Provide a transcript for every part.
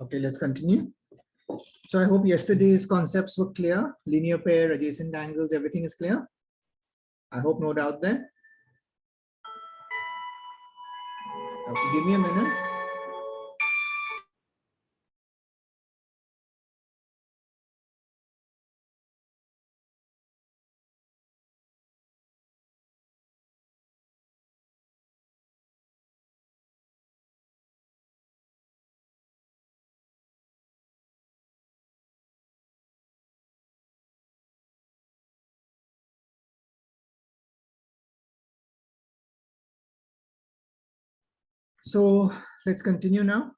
Okay, let's continue. So I hope yesterday's concepts were clear. Linear pair, adjacent angles, everything is clear. I hope no doubt there. Okay, give me a minute. So let's continue now.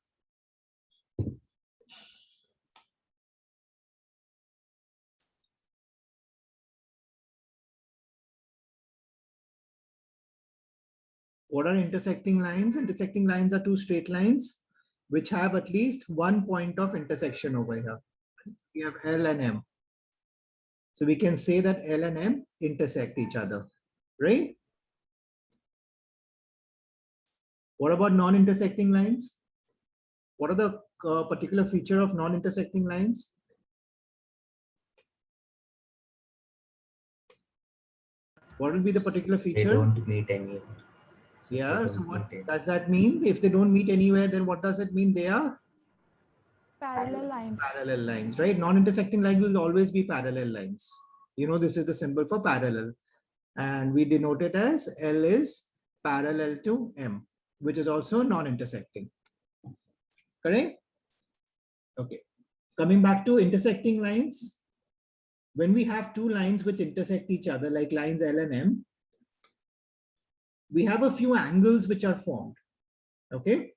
What are intersecting lines? Intersecting lines are two straight lines which have at least one point of intersection over here. We have L and M. So we can say that L and M intersect each other, right? What about non-intersecting lines? What are the particular feature of non-intersecting lines? What will be the particular feature? They don't meet anywhere. So yeah, so what does that mean? If they don't meet anywhere, then what does it mean? They are parallel lines. Parallel lines, right? Non-intersecting lines will always be parallel lines. You know, this is the symbol for parallel. And we denote it as L is parallel to M, which is also non-intersecting. Correct? Okay. Coming back to intersecting lines, when we have two lines which intersect each other, like lines L and M, we have a few angles which are formed. Okay.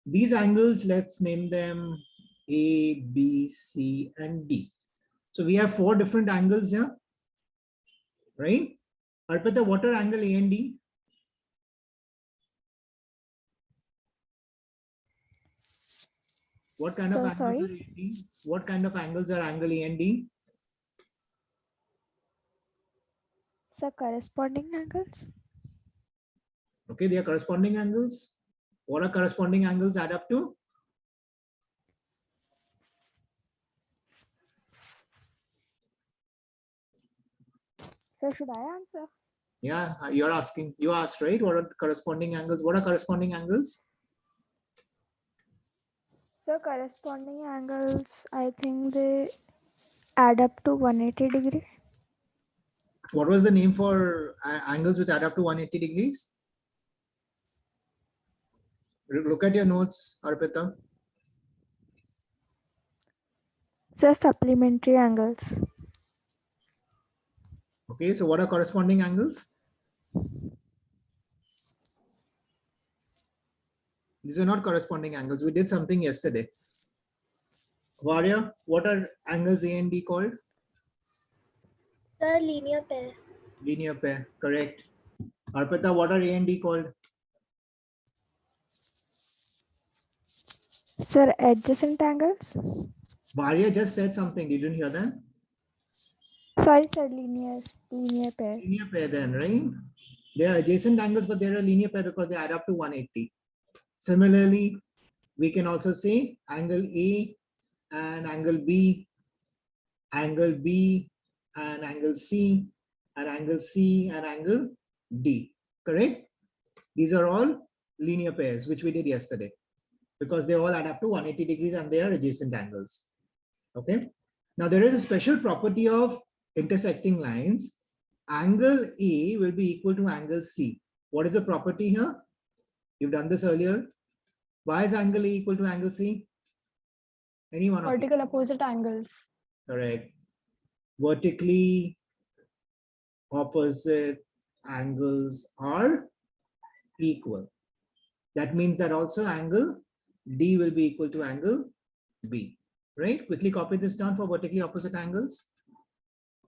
These angles, let's name them A, B, C, and D. So we have four different angles here, right? Arpita, what are angle A and D? What kind of angles are A and D? What kind of angles are angle A and D? So corresponding angles? Okay, they are corresponding angles. What are corresponding angles add up to? So should I answer? Yeah, you're asking. You asked, right? What are the corresponding angles? What are corresponding angles? So corresponding angles, I think they add up to 180 degree. What was the name for angles which add up to 180 degrees? Look at your notes, Arpita. So supplementary angles. Okay, so what are corresponding angles? These are not corresponding angles. We did something yesterday. Varya, what are angles A and D called? Sir, linear pair. Linear pair, correct. Arpita, what are A and D called? Sir, adjacent angles? Varya just said something. Didn't hear that? Sorry, sir, linear pair. Linear pair then, right? They are adjacent angles, but they're a linear pair because they add up to 180. Similarly, we can also say angle A and angle B and angle C and angle C and angle D, correct? These are all linear pairs, which we did yesterday, because they all add up to 180 degrees and they are adjacent angles. Okay. Now there is a special property of intersecting lines. Angle A will be equal to angle C. What is the property here? You've done this earlier. Why is angle A equal to angle C? Anyone? Vertical opposite angles. Correct. Vertically opposite angles are equal. That means that also angle D will be equal to angle B, right? Quickly copy this down for vertically opposite angles,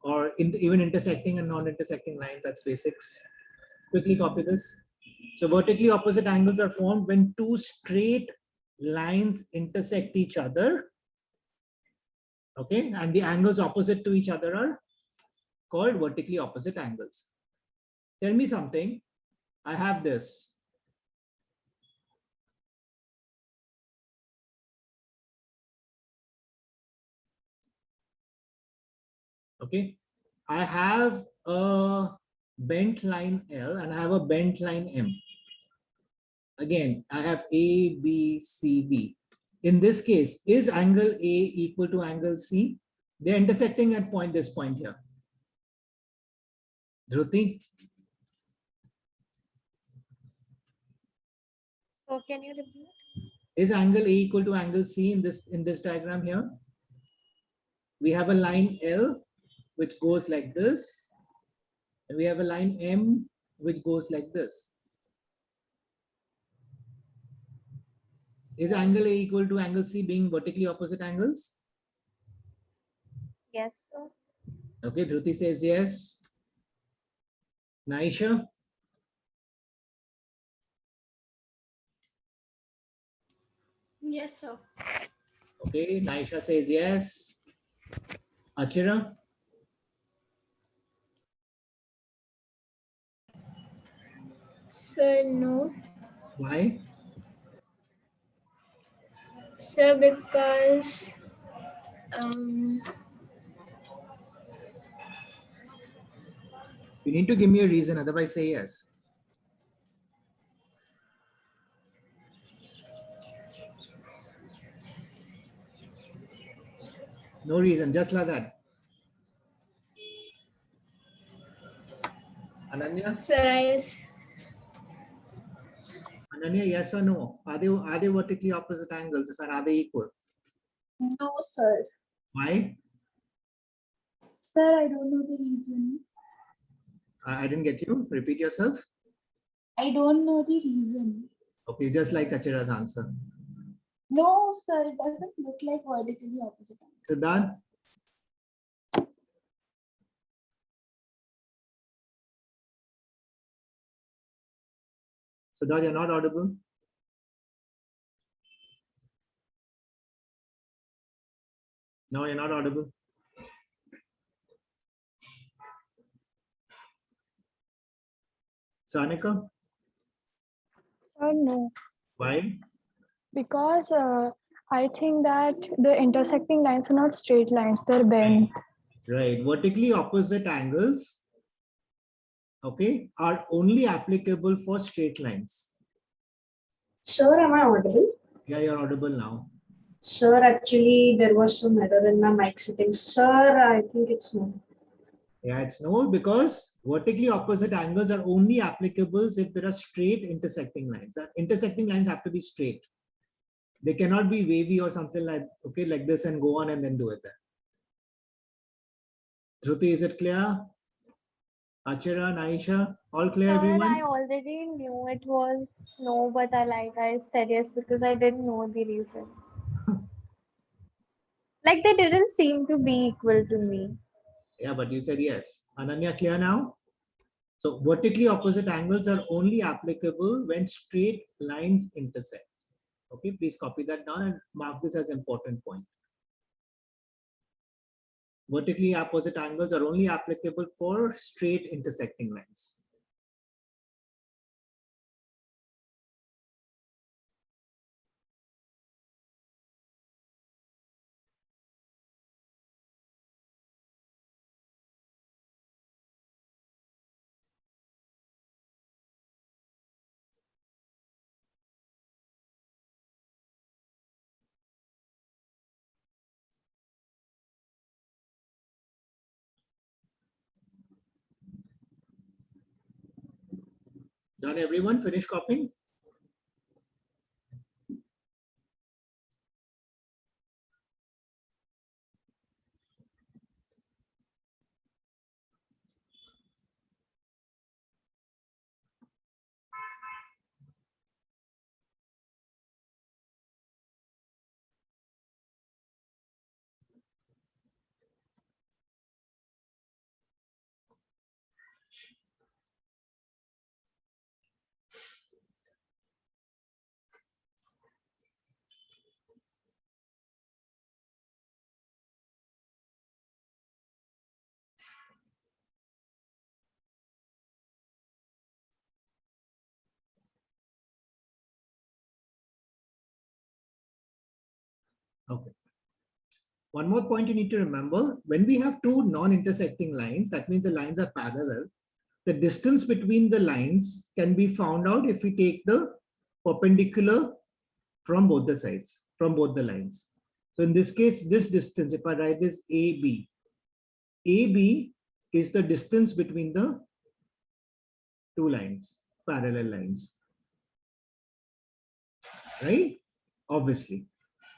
or even intersecting and non-intersecting lines. That's basics. Quickly copy this. So vertically opposite angles are formed when two straight lines intersect each other. Okay, and the angles opposite to each other are called vertically opposite angles. Tell me something. I have this. Okay, I have a bent line L and I have a bent line M. Again, I have A, B, C, B. In this case, is angle A equal to angle C? They're intersecting at this point here. Dhruti, So can you repeat? is angle A equal to angle C in this diagram here? We have a line L which goes like this, and we have a line M which goes like this. Is angle A equal to angle C being vertically opposite angles? Yes, sir. Okay, Dhruti says yes. Naisha? Yes, sir. Okay, Naisha says yes. Achira? Sir, no. Why? Sir, because um You need to give me a reason, otherwise say yes. No reason, just like that. Ananya? Ananya, yes or no? Are they vertically opposite angles and are they equal? No, sir. Why? Sir, I don't know the reason. I didn't get you. Repeat yourself. I don't know the reason. Okay, just like Achira's answer. No, sir, it doesn't look like vertically opposite. Siddharth? Siddharth, you're not audible. No, you're not audible. Sanika? Sir, no. Why? Because I think that the intersecting lines are not straight lines, they're bent. Right. Vertically opposite angles, okay, are only applicable for straight lines. Sir, am I audible? Yeah, you're audible now. Sir, actually, there was some error in my mic settings. Sir, I think it's no. Yeah, it's no, because vertically opposite angles are only applicable if there are straight intersecting lines. That intersecting lines have to be straight. They cannot be wavy or something like, okay, like this and go on and then do it there. Dhruti, is it clear? Achira, Naisha, all clear, Sir, everyone? I already knew it was no, but I said yes because I didn't know the reason. Like they didn't seem to be equal to me. Yeah, but you said yes. Ananya, clear now? So vertically opposite angles are only applicable when straight lines intersect. Okay, please copy that down and mark this as important point. Vertically opposite angles are only applicable for straight intersecting lines. Done, everyone? Finish copying? Okay. One more point you need to remember, when we have two non-intersecting lines, that means the lines are parallel. The distance between the lines can be found out if we take the perpendicular from both the sides, from both the lines. So in this case, this distance, if I write this AB is the distance between the two lines, parallel lines, right? Obviously.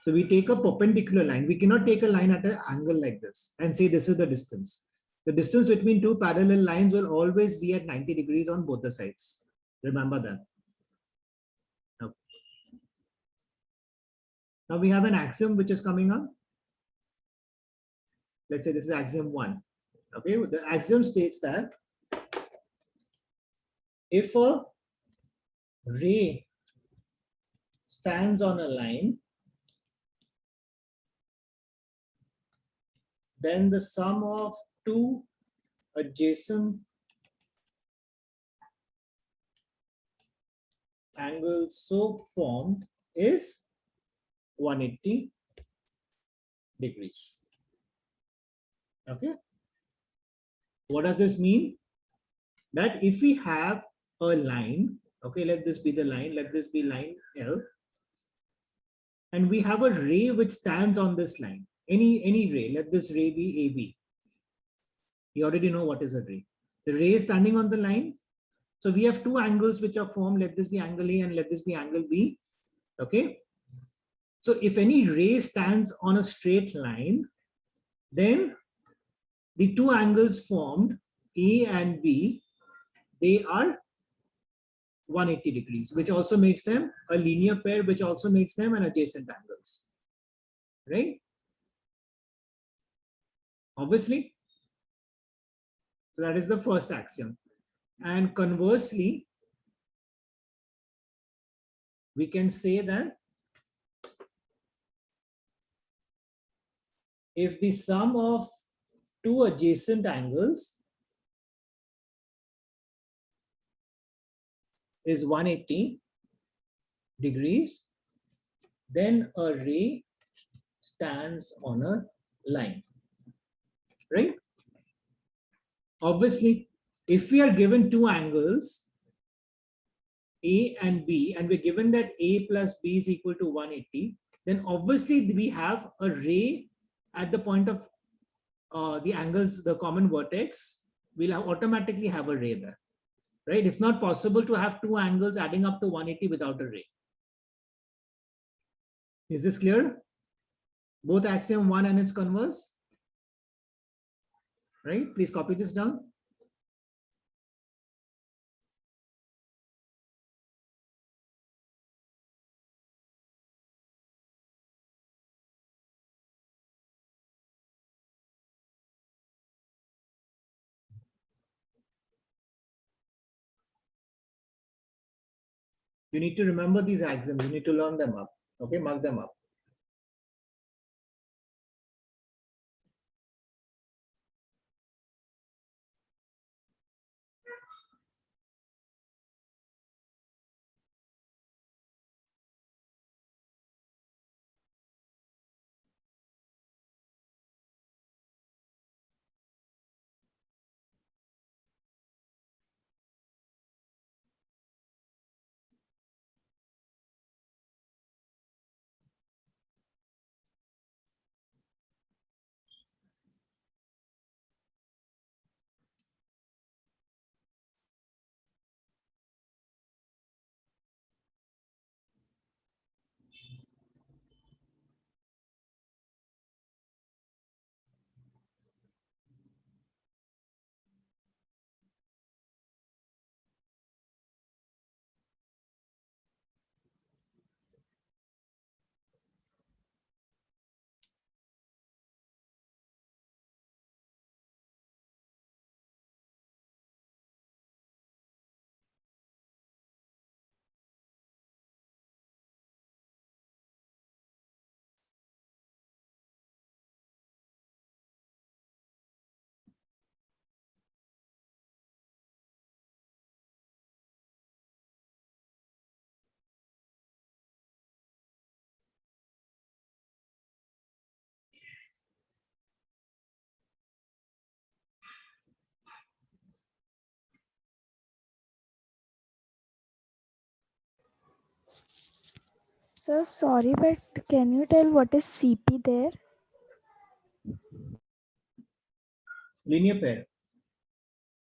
So we take a perpendicular line. We cannot take a line at an angle like this and say this is the distance. The distance between two parallel lines will always be at 90 degrees on both the sides. Remember that. Okay. Now we have an axiom which is coming up. Let's say this is axiom 1. Okay, the axiom states that if a ray stands on a line, then the sum of two adjacent angles so formed is 180 degrees. Okay. What does this mean? That if we have a line, okay, let this be the line, let this be line L, and we have a ray which stands on this line, any ray, let this ray be AB. You already know what is a ray. The ray is standing on the line. So we have two angles which are formed. Let this be angle A and let this be angle B. Okay. So if any ray stands on a straight line, then the two angles formed, A and B, they are 180 degrees, which also makes them a linear pair, which also makes them an adjacent angles. Right? Obviously. So that is the first axiom. And conversely, we can say that if the sum of two adjacent angles is 180 degrees, then a ray stands on a line, right? Obviously, if we are given two angles, A and B, and we're given that A plus B is equal to 180, then obviously we have a ray at the point of the angles, the common vertex, we'll automatically have a ray there, right? It's not possible to have two angles adding up to 180 without a ray. Is this clear? Both axiom 1 and its converse, right? Please copy this down. You need to remember these axioms. You need to learn them up. Okay, mark them up. Sir, sorry, but can you tell what is CP there? Linear pair.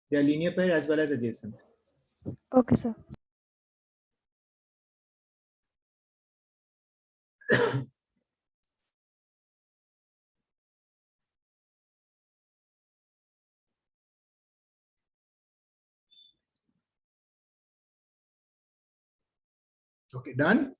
They are linear pair as well as adjacent. Okay, sir. Okay, done.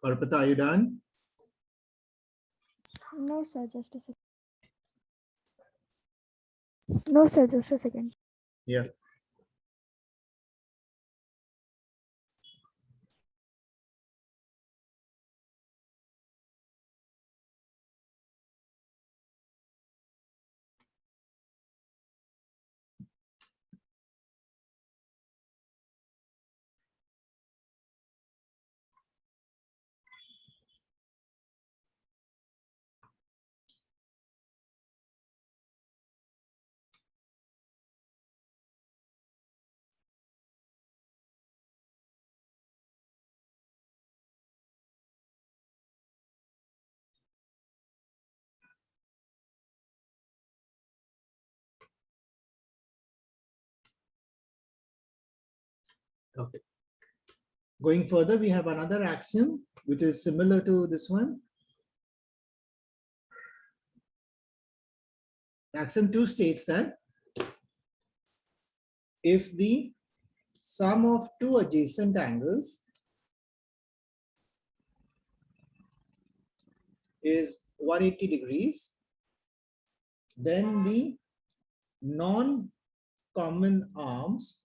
Arpita, are you done? No, sir, just a second. No, sir, just a second. Yeah. Okay. Going further, we have another axiom which is similar to this one. Axiom 2 states that if the sum of two adjacent angles is 180 degrees, then the non-common arms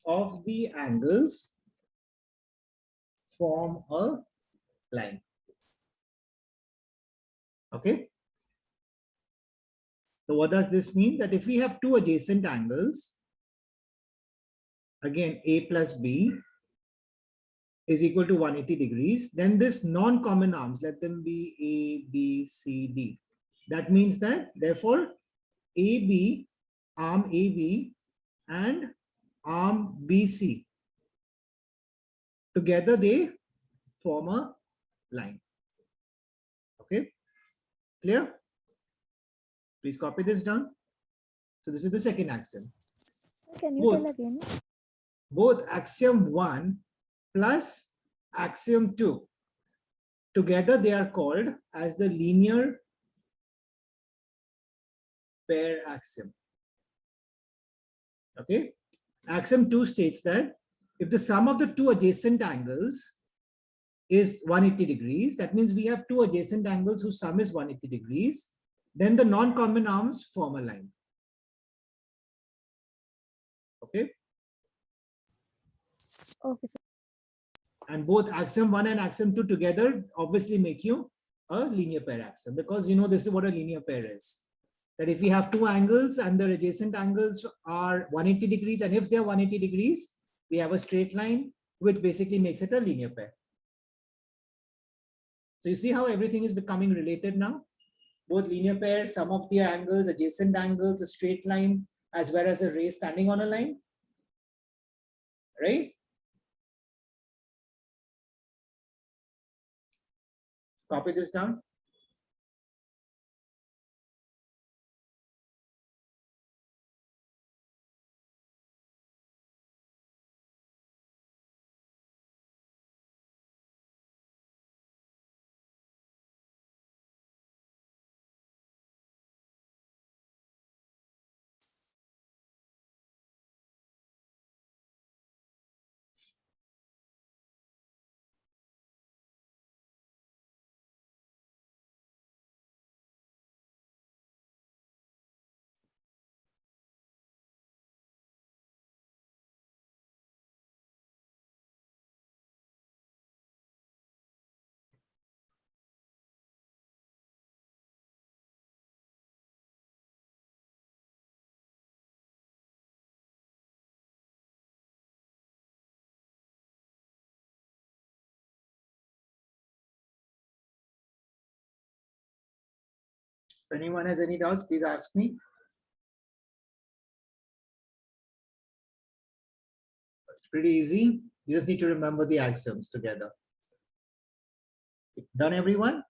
of the angles form a line. Okay. So what does this mean? That if we have two adjacent angles, again A plus B is equal to 180 degrees, then this non-common arms, let them be A, B, C, D. That means that therefore AB, arm AB and arm BC, together they form a line. Okay, clear? Please copy this down. So this is the second axiom. Can you Both. tell again? Both axiom 1 plus axiom 2, together they are called as the linear pair axiom. Okay, axiom 2 states that if the sum of the two adjacent angles is 180 degrees, that means we have two adjacent angles whose sum is 180 degrees, then the non-common arms form a line. Okay, Okay, sir. and both axiom 1 and axiom 2 together obviously make you a linear pair axiom, because you know this is what a linear pair is. That if we have two angles and their adjacent angles are 180 degrees, and if they are 180 degrees, we have a straight line, which basically makes it a linear pair. So you see how everything is becoming related now? Both linear pairs, sum of their angles, adjacent angles, a straight line, as well as a ray standing on a line, right? Copy this down. If anyone has any doubts, please ask me. It's pretty easy. You just need to remember the axioms together. Done, everyone?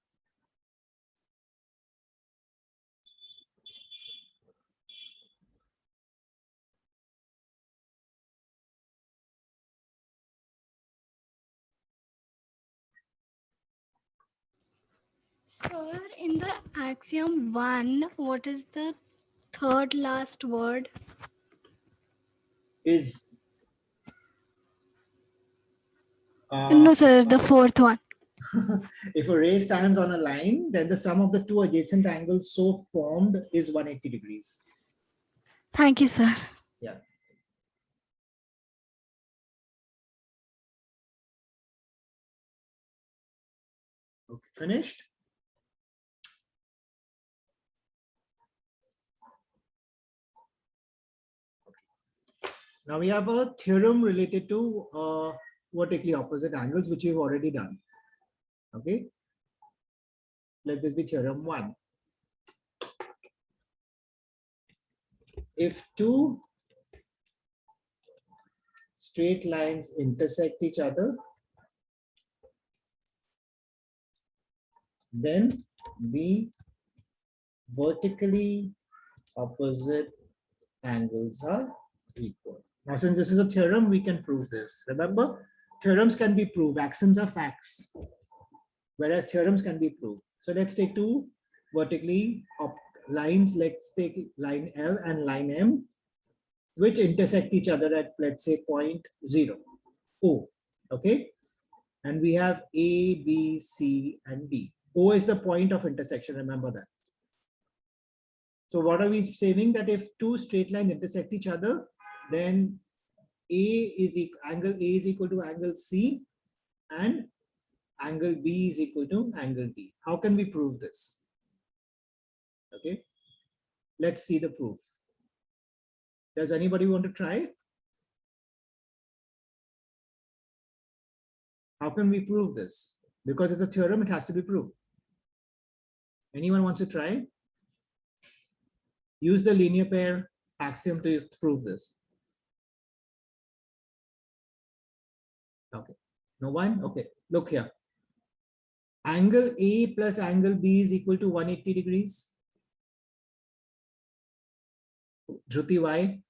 Sir, in the axiom 1, what is the third last word? Is No, sir, the fourth one. if a ray stands on a line, then the sum of the two adjacent angles so formed is 180 degrees. Thank you, sir. Yeah. Okay, finished? Now we have a theorem related to vertically opposite angles, which we've already done. Okay. Let this be theorem 1. If two straight lines intersect each other, then the vertically opposite angles are equal. Now, since this is a theorem, we can prove this. Remember, theorems can be proved, axioms are facts, whereas theorems can be proved. So let's take two vertically lines. Let's take line L and line M, which intersect each other at, let's say, point 0, O. Okay. And we have A, B, C, and D. O is the point of intersection. Remember that. So what are we saying? That if two straight lines intersect each other, then angle A is equal to angle C, and angle B is equal to angle D. How can we prove this? Okay, let's see the proof. Does anybody want to try? How can we prove this? Because it's a theorem, it has to be proved. Anyone wants to try? Use the linear pair axiom to prove this. Okay, no one? Okay, look here. Angle A plus angle B is equal to 180 degrees. Dhruti, why?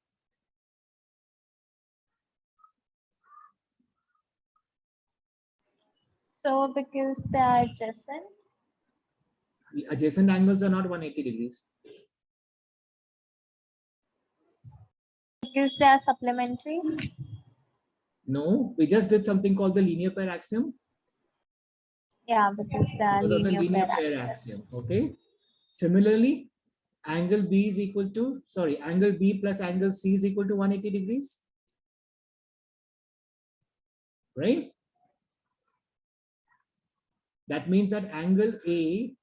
So because they are adjacent. Adjacent angles are not 180 degrees. Because they are supplementary. No, we just did something called the linear pair axiom. Yeah, because they are Because of the linear linear pair pair axiom. axiom. Okay. Similarly, angle B is equal to, angle B plus angle C is equal to 180 degrees. Right? That means that angle A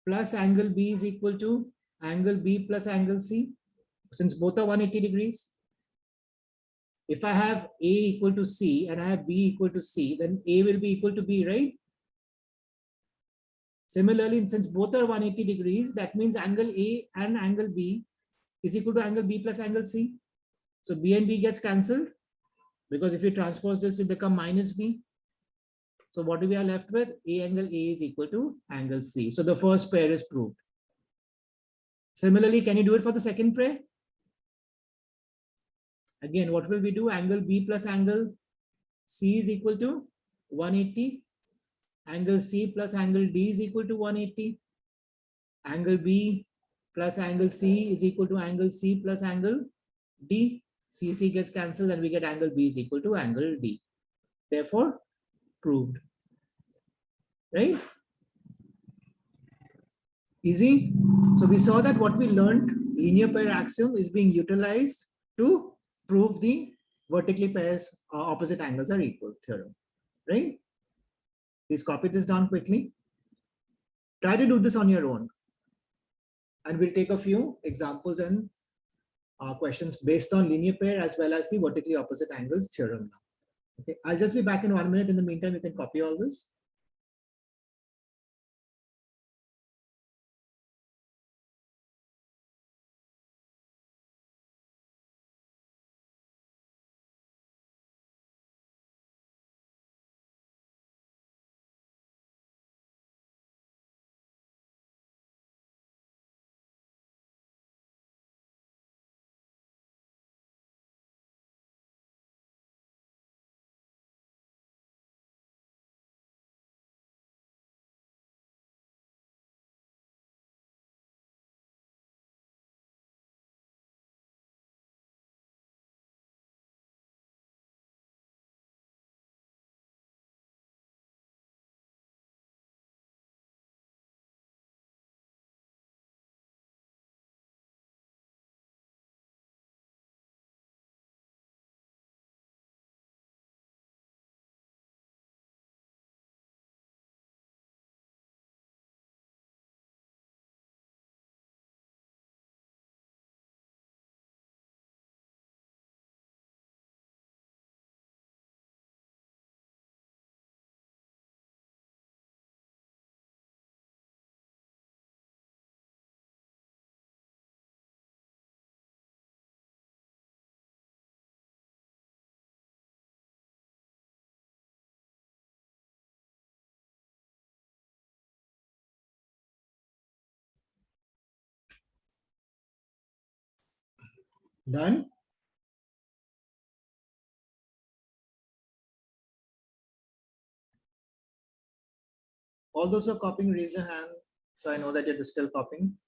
plus angle B is equal to angle B plus angle C, since both are 180 degrees. If I have A equal to C and I have B equal to C, then A will be equal to B, right? Similarly, since both are 180 degrees, that means angle A and angle B is equal to angle B plus angle C. So B and B gets cancelled, because if you transpose this, it become minus B. So what do we are left with? Angle A is equal to angle C. So the first pair is proved. Similarly, can you do it for the second pair? Again, what will we do? Angle B plus angle C is equal to 180. Angle C plus angle D is equal to 180. Angle B plus angle C is equal to angle C plus angle D. CC gets cancelled and we get angle B is equal to angle D. Therefore, proved. Right? Easy. So we saw that what we learned, linear pair axiom, is being utilized to prove the vertically pairs opposite angles are equal theorem. Right? Please copy this down quickly. Try to do this on your own. And we'll take a few examples and questions based on linear pair as well as the vertically opposite angles theorem now. Okay, I'll just be back in 1 minute. In the meantime, you can copy all this. Done? All those who are copying, raise your hand so I know that you're still copying.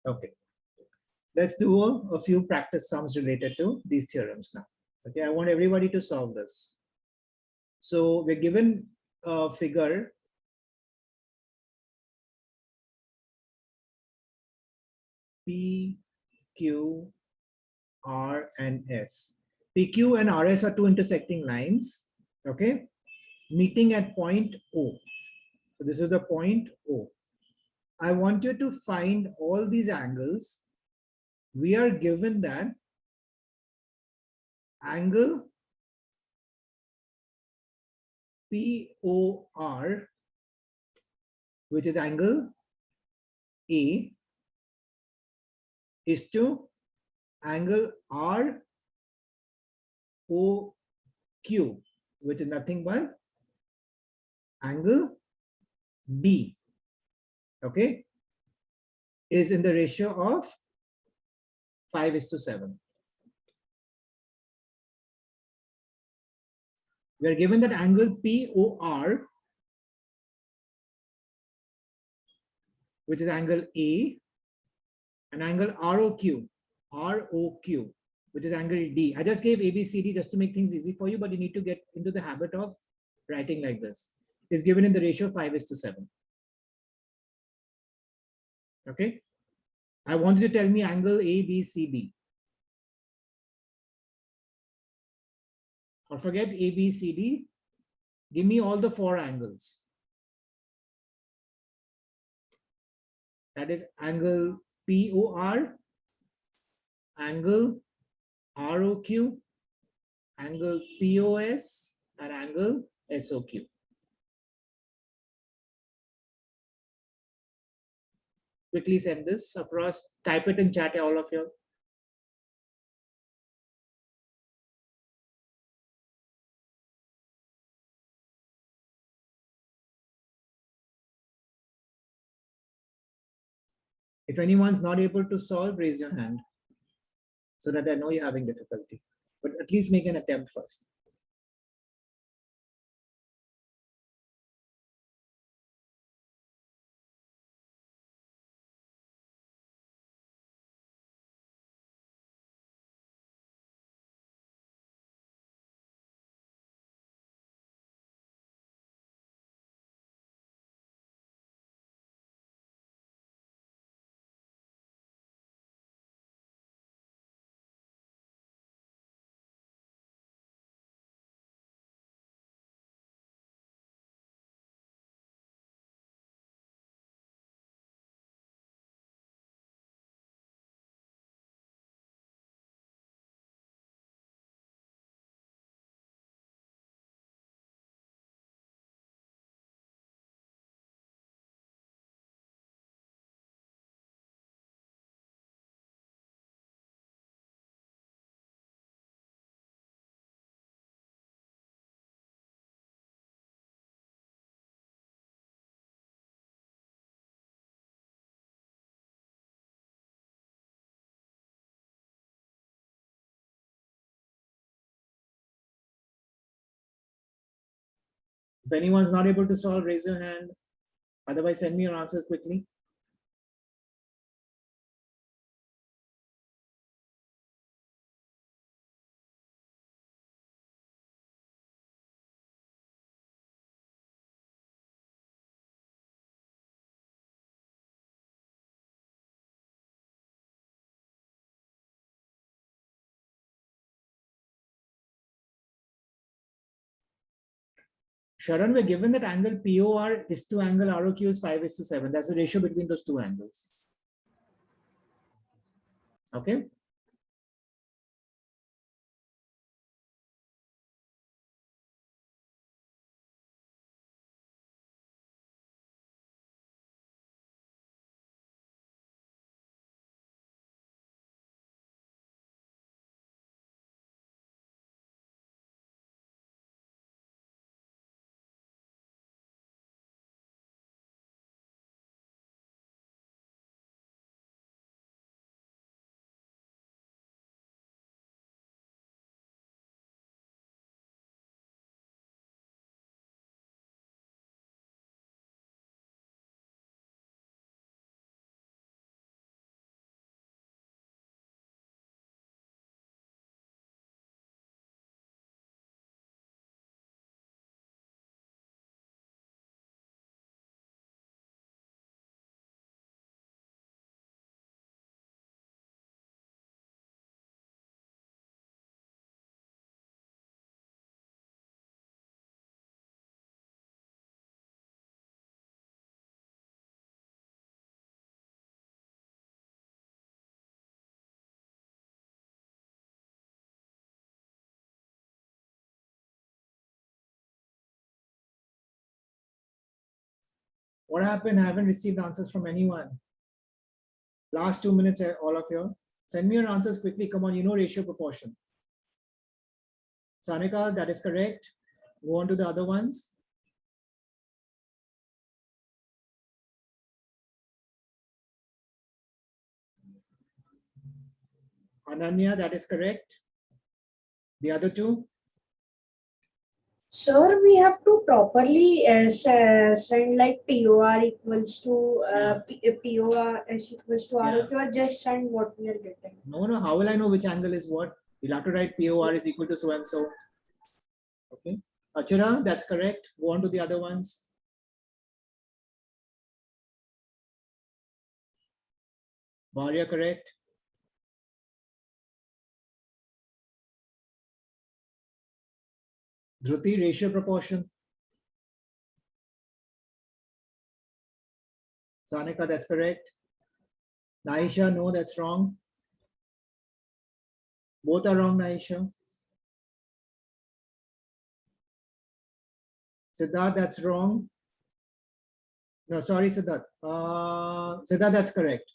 Okay. Let's do a few practice sums related to these theorems now. Okay, I want everybody to solve this. So we're given a figure P, Q, R, and S. PQ and RS are two intersecting lines, okay, meeting at point O. So this is the point O. I want you to find all these angles. We are given that angle POR, which is angle A, is to angle ROQ, which is nothing but angle B, okay, is in the ratio of 5:7. We are given that angle POR, which is angle A, and angle ROQ, which is angle D. I just gave ABCD just to make things easy for you, but you need to get into the habit of writing like this. Is given in the ratio 5:7. Okay. I want you to tell me angle ABCD. Or forget ABCD. Give me all the four angles. That is angle POR, angle ROQ, angle POS, and angle SOQ. Quickly send this across. Type it in chat, all of you. If anyone's not able to solve, raise your hand so that I know you're having difficulty. but at least make an attempt first. If anyone's not able to solve, raise your hand. Otherwise, send me your answers quickly. Sharon, we're given that angle POR is to angle ROQ is 5:7. That's the ratio between those two angles. Okay. What happened? I haven't received answers from anyone. Last 2 minutes, all of you. Send me your answers quickly. Come on, you know ratio proportion. Sanika, that is correct. Go on to the other ones. Ananya, that is correct. The other two. Sir, we have to properly send like POR equals to POR is equals to ROQ, or just send what we are getting. No, how will I know which angle is what? You'll have to write POR is equal to so and so. Okay. Achira, that's correct. Go on to the other ones. Maria, correct. Dhruti, ratio proportion. Sanika, that's correct. Naisha, no, that's wrong. Both are wrong, Naisha. Siddharth, that's wrong. No, sorry, Siddharth. Siddharth, that's correct.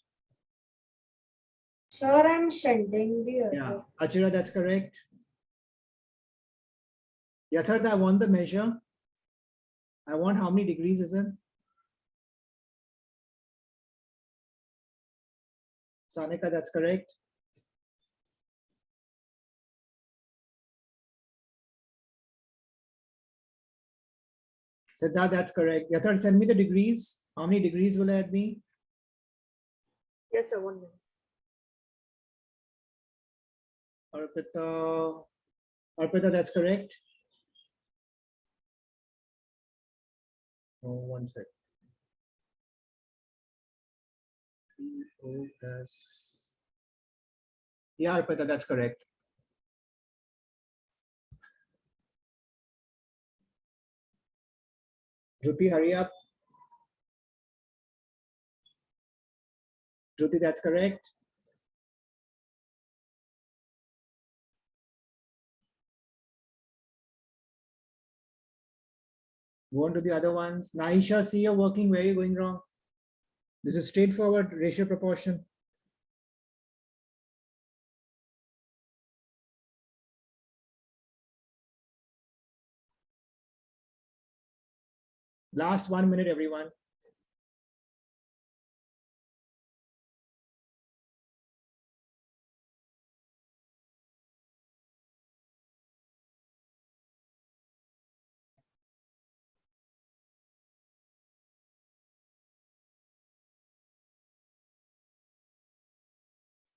Sir, I'm sending the other. Yeah, Achira, that's correct. Yatharth, I want the measure. I want how many degrees is it? Sanika, that's correct. Siddharth, that's correct. Yathar, send me the degrees. How many degrees will that be? Yes, sir. 1 minute. Arpita, that's correct. Oh, 1 sec. POS. Yeah, Arpita, that's correct. Jyoti, hurry up. Jyoti, that's correct. Go on to the other ones. Naisha, see you're working. Where are you going wrong? This is straightforward ratio proportion. Last 1 minute, everyone.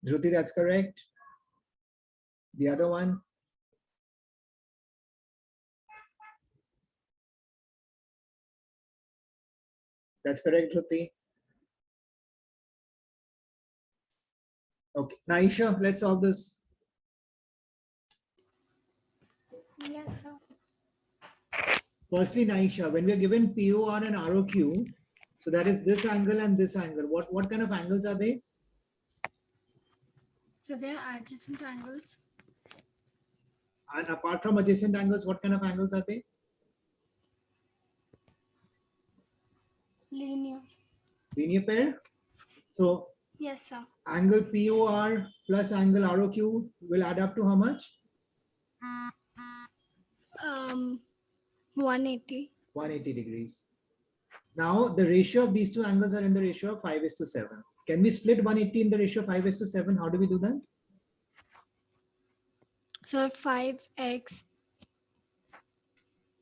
Jyoti, that's correct. The other one. That's correct, Jyoti. Okay, Naisha, let's solve this. Yes, sir. Firstly, Naisha, when we are given POR and ROQ, so that is this angle and this angle. What kind of angles are they? So they are adjacent angles. And apart from adjacent angles, what kind of angles are they? Linear. Linear pair. So Yes, sir. angle POR plus angle ROQ will add up to how much? 180. 180 degrees. Now the ratio of these two angles are in the ratio of 5:7. Can we split 180 in the ratio of 5:7? How do we do that? So 5x.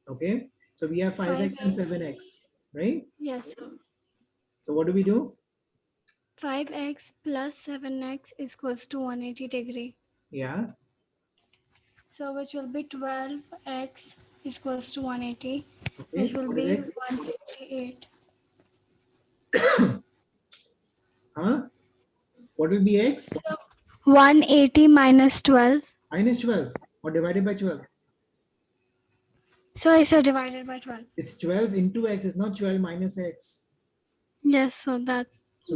Okay, so we have 5x and 5x. 7x, right? Yes, sir. So what do we do? 5x plus 7x is equals to 180 degree. Yeah, So which will be 12x is equals to 180, okay. which will What is be it? 168. Huh? What will be x? 180 minus 12. Minus 12 or divided by 12. So I said divided by 12. It's 12 into x. It's not 12 minus x. Yes, so that. So,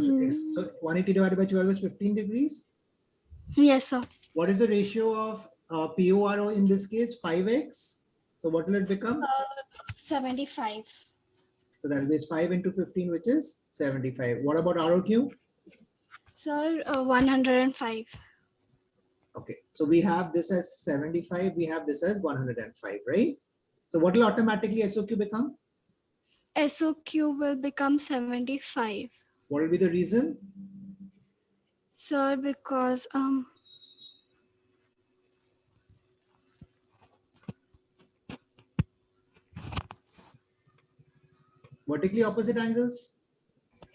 so 180 divided by 12 is 15 degrees. Yes, sir. What is the ratio of POR in this case? 5x. So what will it become? 75. So that will be 5 into 15, which is 75. What about ROQ? Sir, 105. Okay, so we have this as 75. We have this as 105, right? So what will automatically SOQ become? SOQ will become 75. What will be the reason? Sir, because Vertically opposite angles,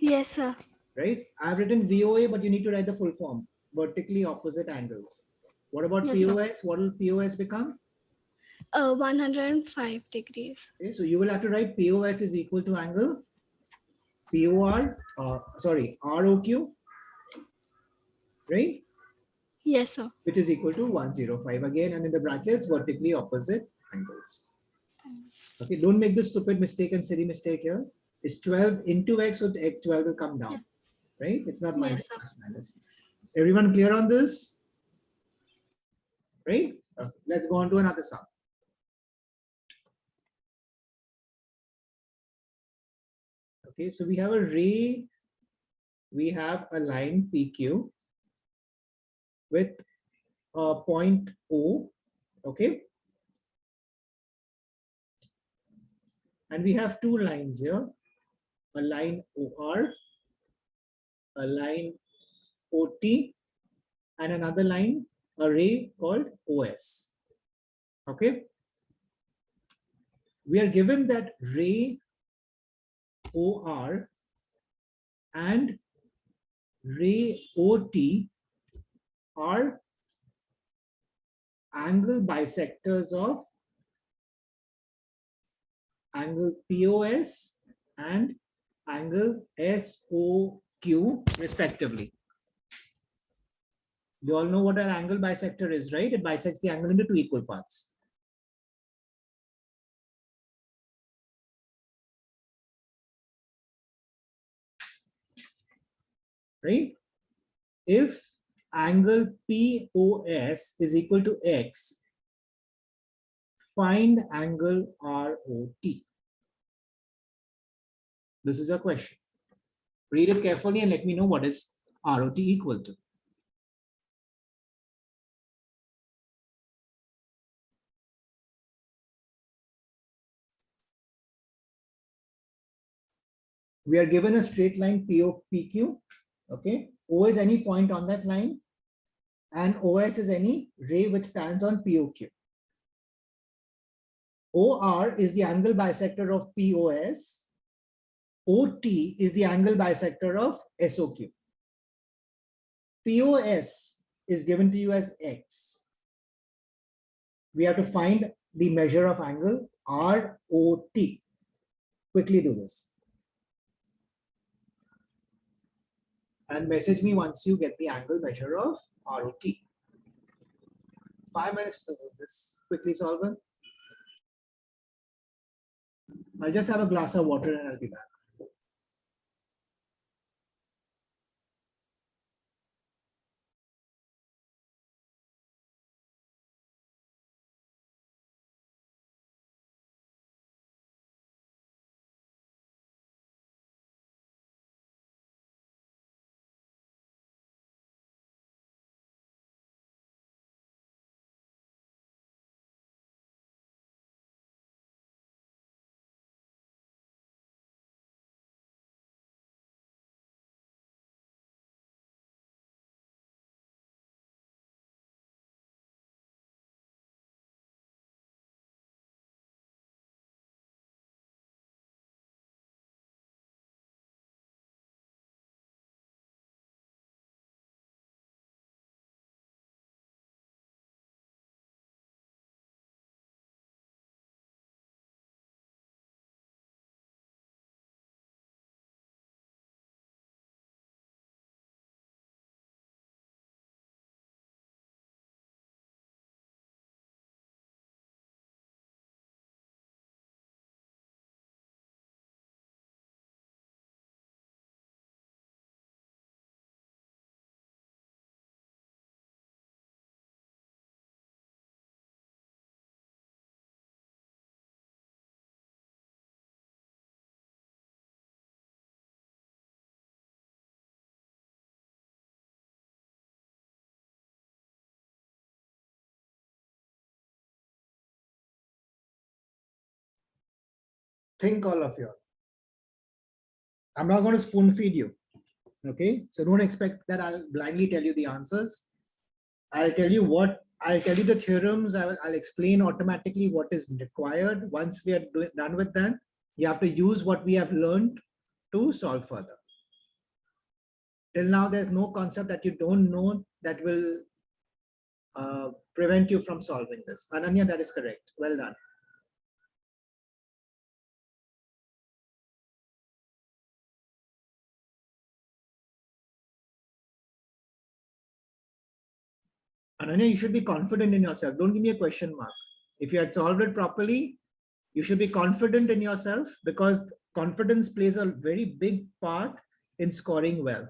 yes, sir. right? I've written VOA, but you need to write the full form. Vertically opposite angles. What about Yes, sir. POS? What will POS become? 105 degrees. Okay, so you will have to write POS is equal to angle ROQ, right? Yes, sir. Which is equal to 105 again, and in the brackets, vertically opposite angles. Okay, don't make the stupid mistake and silly mistake here. It's 12 into x, so the x12 will come down, right? It's not minus, Yes, sir. plus minus. Everyone clear on this? Right? Okay, let's go on to another sum. Okay, so we have a ray, we have a line PQ with a point O, okay? And we have two lines here, a line OR, a line OT, and another line, a ray called OS, okay? We are given that ray SOR and ray OT are angle bisectors of angle POS and angle SOQ respectively. You all know what an angle bisector is, right? It bisects the angle into two equal parts. Right? If angle POS is equal to X, find angle ROT. This is a question. Read it carefully and let me know what is ROT equal to. We are given a straight line PQ. Okay. O is any point on that line, and OS is any ray which stands on POQ. OR is the angle bisector of POS. OT is the angle bisector of SOQ. POS is given to you as X. We have to find the measure of angle ROT. Quickly do this. And message me once you get the angle measure of ROT. 5 minutes to do this. Quickly solve it. I'll just have a glass of water and I'll be back. Think, all of you. I'm not going to spoon feed you. Okay, so don't expect that I'll blindly tell you the answers. I'll tell you the theorems. I'll explain automatically what is required. Once we are done with that, you have to use what we have learned to solve further. Till now, there's no concept that you don't know that will prevent you from solving this. Ananya, that is correct. Well done. Ananya, you should be confident in yourself. Don't give me a question mark. If you had solved it properly, you should be confident in yourself, because confidence plays a very big part in scoring well,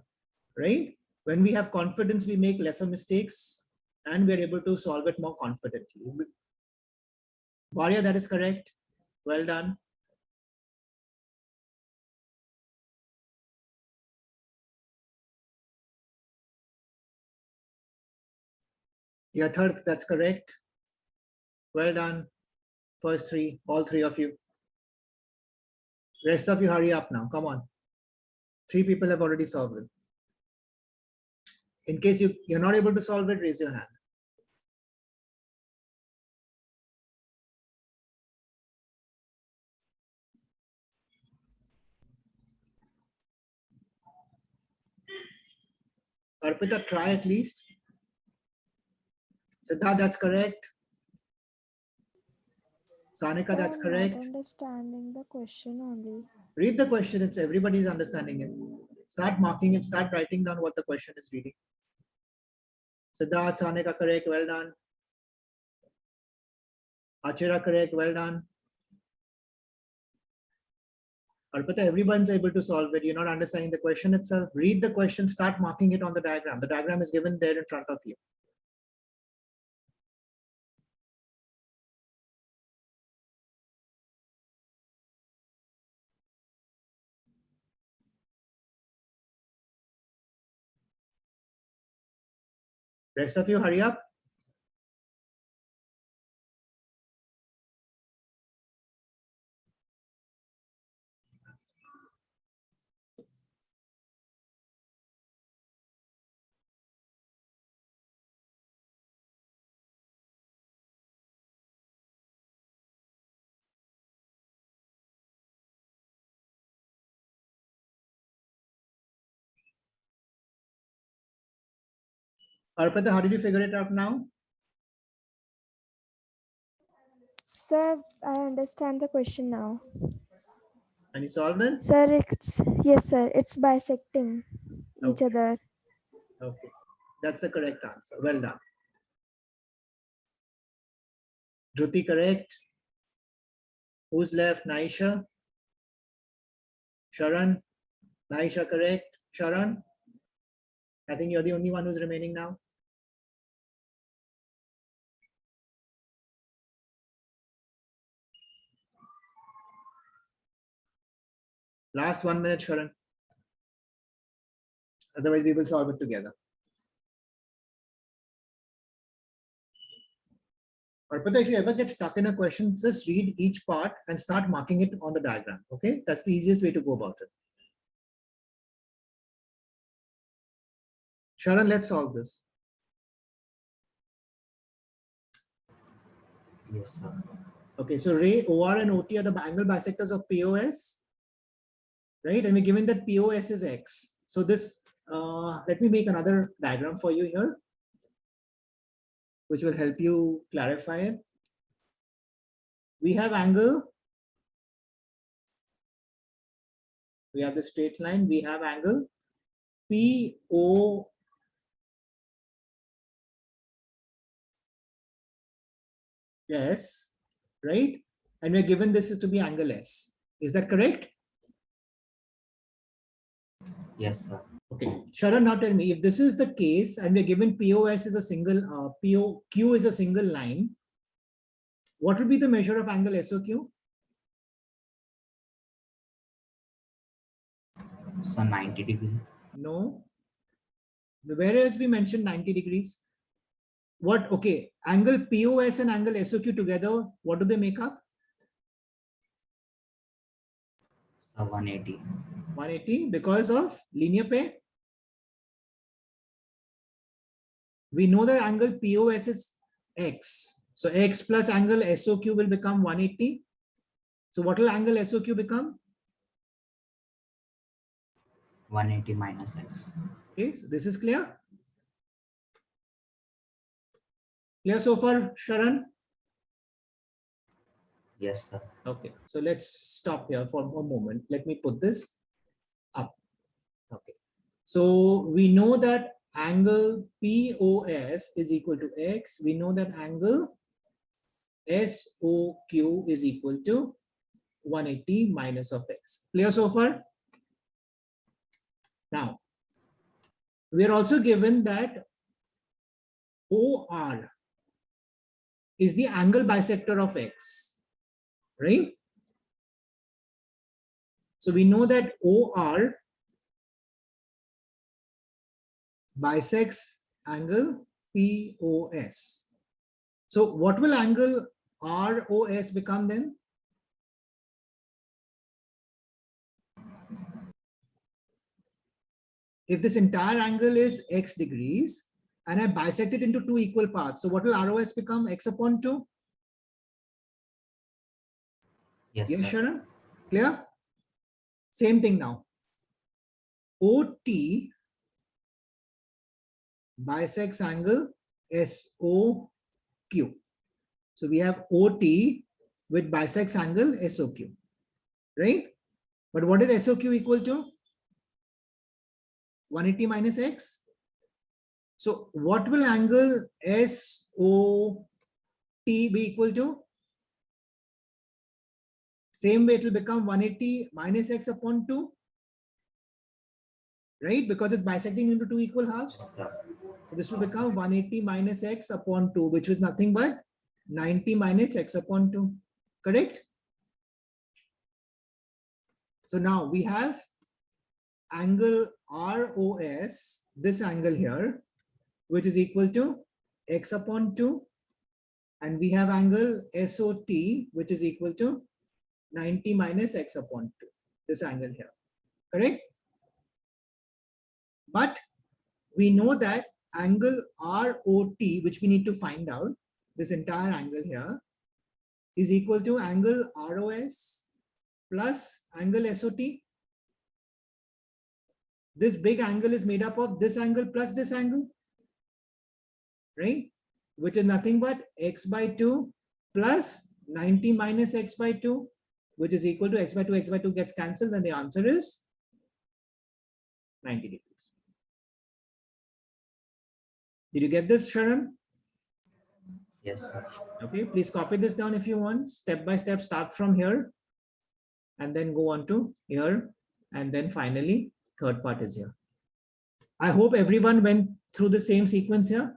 right? When we have confidence, we make lesser mistakes and we're able to solve it more confidently. Varya, that is correct. Well done. Yatharth, that's correct. Well done. First three, all three of you. Rest of you, hurry up now. Come on. 3 people have already solved it. In case you're not able to solve it, raise your hand. Arpita, try at least. Siddharth, that's correct. Sanika, that's Sir, correct. not understanding the question only. Read the question. It's everybody's understanding it. Start marking it. Start writing down what the question is reading. Siddharth, Sanika, correct. Well done. Achira, correct. Well done. Arpita, everyone's able to solve it. You're not understanding the question itself. Read the question. Start marking it on the diagram. The diagram is given there in front of you. Rest of you, hurry up. Arpita, how did you figure it out now? Sir, I understand the question now. And you solved it? Sir, yes, sir. It's bisecting each Okay. other. Okay. That's the correct answer. Well done. Dhruti, correct. Who's left? Naisha? Sharan? Naisha, correct. Sharan? I think you're the only one who's remaining now. Last 1 minute, Sharan. Otherwise, we will solve it together. Arpita, if you ever get stuck in a question, just read each part and start marking it on the diagram. Okay, that's the easiest way to go about it. Sharan, let's solve this. Yes, sir. Okay, so Ray, OR and OT are the angle bisectors of POS, right? And we're given that POS is X. So this, let me make another diagram for you here, which will help you clarify it. We have angle. We have the straight line. We have angle POS, right? And we're given this is to be angle S. Is that correct? Yes, sir. Okay, Sharan, now tell me, if this is the case and we're given POS is a single, POQ is a single line, what would be the measure of angle SOQ? So 90 degree. No. Whereas we mentioned 90 degrees. What, okay, angle POS and angle SOQ together, what do they make up? So 180. 180 because of linear pair. We know that angle POS is X. So X plus angle SOQ will become 180. So what will angle SOQ become? 180 minus X. Okay, so this is clear. Clear so far, Sharan? Yes, sir. Okay, so let's stop here for a moment. Let me put this up. Okay, so we know that angle POS is equal to X. We know that angle SOQ is equal to 180 minus of X. Clear so far? Now, we are also given that OR is the angle bisector of X, right? So we know that OR bisects angle POS. So what will angle ROS become then? If this entire angle is X degrees and I bisect it into two equal parts, so what will ROS become? X upon 2? Yes, Yes, sir. Sharan? Clear? Same thing now. OT bisects angle SOQ. So we have OT which bisects angle SOQ, right? But what is SOQ equal to? 180 minus X. So what will angle SOT be equal to? Same way it will become 180 minus X upon 2, right? Because it's bisecting into two equal halves. Yes, sir. So this will become 180 minus X upon 2, which is nothing but 90 minus X upon 2, correct? So now we have angle ROS, this angle here, which is equal to X upon 2. And we have angle SOT, which is equal to 90 minus X upon 2, this angle here, correct? But we know that angle ROT, which we need to find out, this entire angle here, is equal to angle ROS plus angle SOT. This big angle is made up of this angle plus this angle, right? Which is nothing but X by 2 plus 90 minus X by 2, which is equal to X by 2. X by 2 gets cancelled, and the answer is 90 degrees. Did you get this, Sharon? Yes, sir. Okay, please copy this down if you want. Step by step, start from here and then go on to here, and then finally third part is here. I hope everyone went through the same sequence here.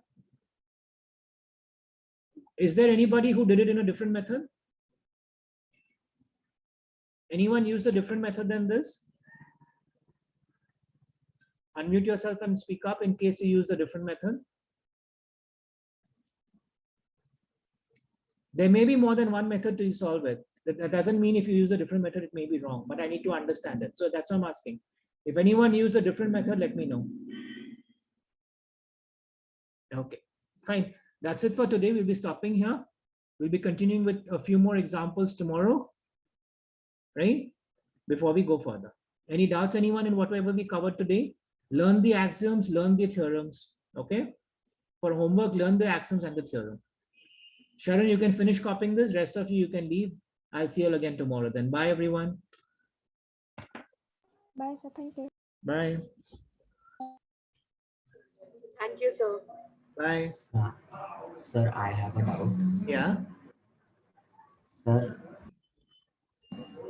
Is there anybody who did it in a different method? Anyone used a different method than this? Unmute yourself and speak up in case you use a different method. There may be more than one method to solve it. That doesn't mean if you use a different method, it may be wrong, but I need to understand it. So that's what I'm asking. If anyone used a different method, let me know. Okay, fine. That's it for today. We'll be stopping here. We'll be continuing with a few more examples tomorrow, right? Before we go further. Any doubts, anyone, in whatever we covered today? Learn the axioms, learn the theorems, okay? For homework, learn the axioms and the theorem. Sharon, you can finish copying this. Rest of you can leave. I'll see you all again tomorrow then. Bye, everyone. Bye, sir. Thank you. Bye. Thank you, sir. Bye. Sir, I have a doubt. Yeah.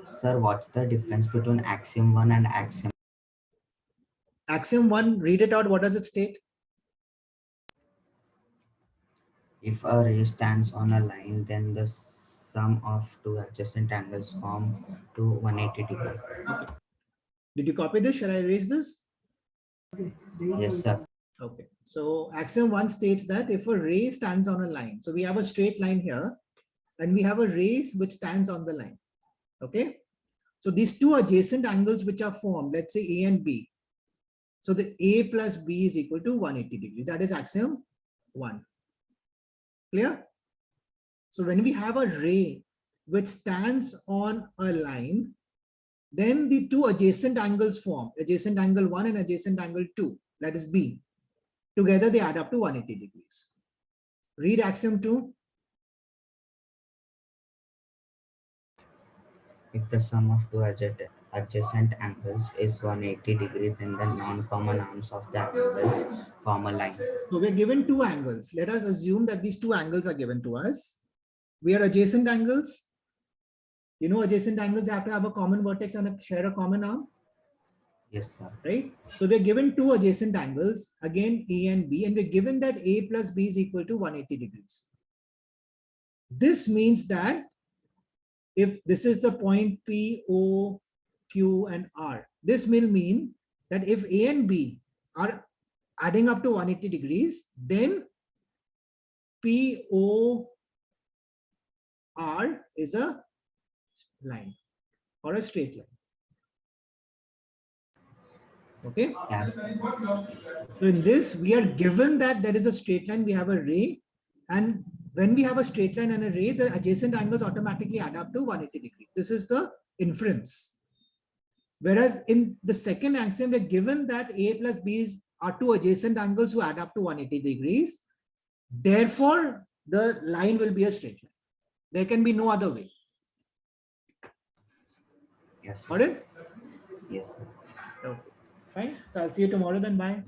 Sir, what's the difference between axiom 1 and axiom? Axiom 1, read it out. What does it state? If a ray stands on a line, then the sum of two adjacent angles form to 180 degree. Did you copy this? Shall I erase this? Yes, sir. Okay. So axiom 1 states that if a ray stands on a line, so we have a straight line here, and we have a ray which stands on the line. Okay. So these two adjacent angles which are formed, let's say A and B. So the A plus B is equal to 180 degrees. That is axiom 1. Clear? So when we have a ray which stands on a line, then the two adjacent angles form, adjacent angle 1 and adjacent angle 2, that is B. Together they add up to 180 degrees. Read axiom 2. If the sum of two adjacent angles is 180 degree, then the non-common arms of the angles form a line. So we're given two angles. Let us assume that these two angles are given to us. We are adjacent angles. You know, adjacent angles have to have a common vertex and share a common arm. Yes, sir. Right? So we're given two adjacent angles, again A and B, and we're given that A plus B is equal to 180 degrees. This means that if this is the point P, O, Q, and R, this will mean that if A and B are adding up to 180 degrees, then P, O, R is a line or a straight line. Okay. Yes. So in this, we are given that there is a straight line, we have a ray, and when we have a straight line and a ray, the adjacent angles automatically add up to 180 degrees. This is the inference. Whereas in the second axiom, we're given that A plus B is are two adjacent angles who add up to 180 degrees. Therefore, the line will be a straight line. There can be no other way. Yes, sir. Got it? Yes, sir. Okay. Fine. So I'll see you tomorrow then. Bye.